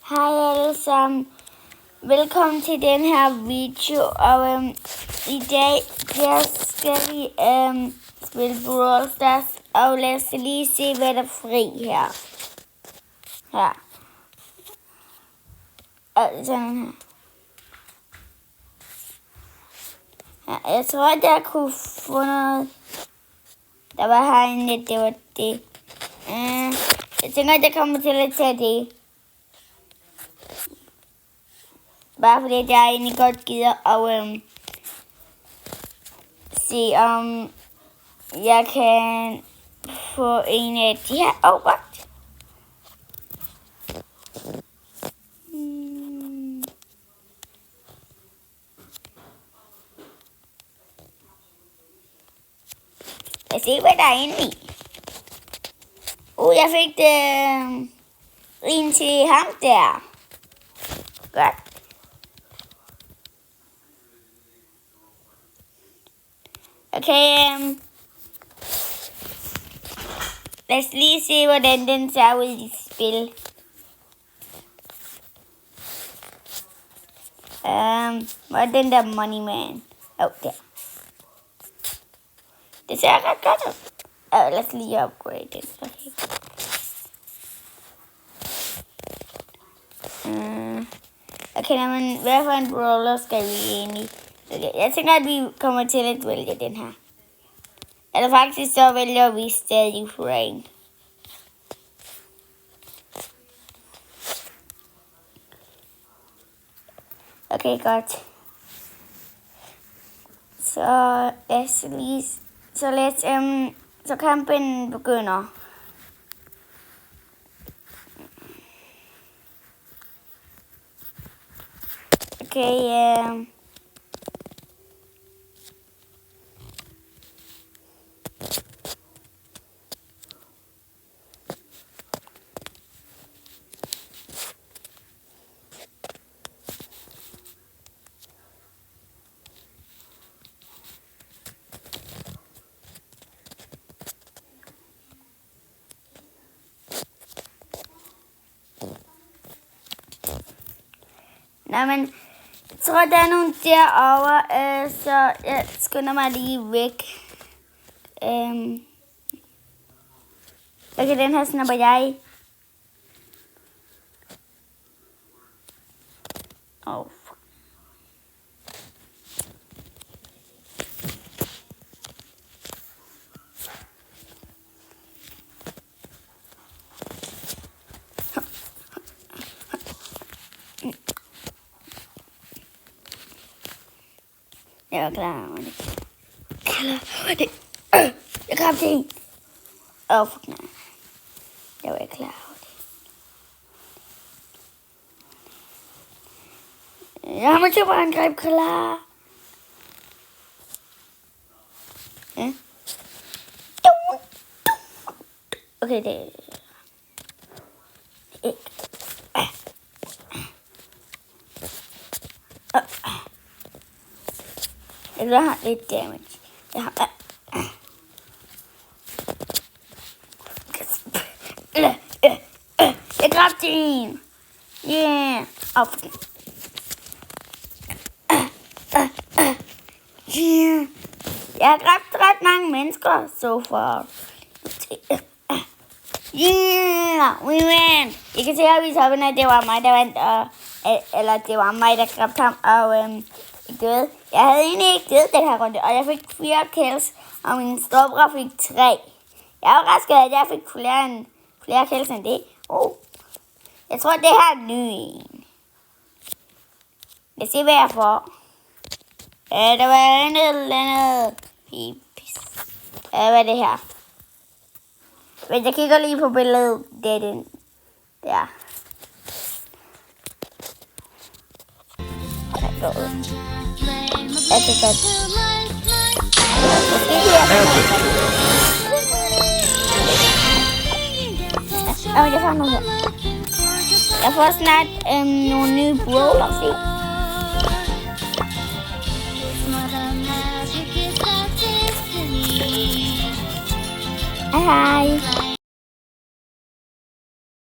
Hej alle sammen. Velkommen til den her video. Og i dag skal vi spille Brawl Stars. Og lad os lige se, hvad der er fri her. Her. Og sådan her. Ja, jeg tror, at jeg kunne få noget. Der var herinde, det var det. Jeg tænker, at jeg kommer til at tage det. Bare fordi jeg egentlig godt gider at se om jeg kan få en af de her overbragt. Lad os se, hvad der er inde i. Jeg fik en til ham der. Godt. Okay, lad os lige se, hvordan den ser ud i spil. Hvor er den der Money Man? Der. Det ser ret godt ud. Lad os lige upgrade den. Okay, men hvad for en brawler skal vi egentlig? Okay, jeg tænker, at vi kommer til at vælge den her. Eller faktisk så vælger vi stadig Frank. Okay, godt. Så kampen begynder. Okay, men jeg tror, der er nogen derovre, så jeg skynder mig lige væk. Okay, den her snapper jeg. Fuck. Jeg var klar over det. Jeg grabte en. Fuck nej. Jeg var ikke klar over det. Jeg har mit superangreb klar. Ja. Okay, det er... Jeg har lidt damage. Jeg grabte en. Yeah. Yeah. Jeg har dræbt ret mange mennesker so far. Yeah, we win. I kan se her i toppen, at det var mig, der vandt, eller det var mig, der grabte ham, og døde. Jeg havde egentlig ikke død den her runde, og jeg fik 4 kills, og min storebror fik 3. Jeg er overrasket, at jeg fik flere kills end det. Jeg tror, det her er ny en. Lad os se, hvad jeg får. Der var et eller andet pipis. Hvad er det her? Men jeg kigger lige på billedet. Det er den der. Jeg kan godt. Jeg får noget her. Jeg får snart nogle nye brawlers i. Hej.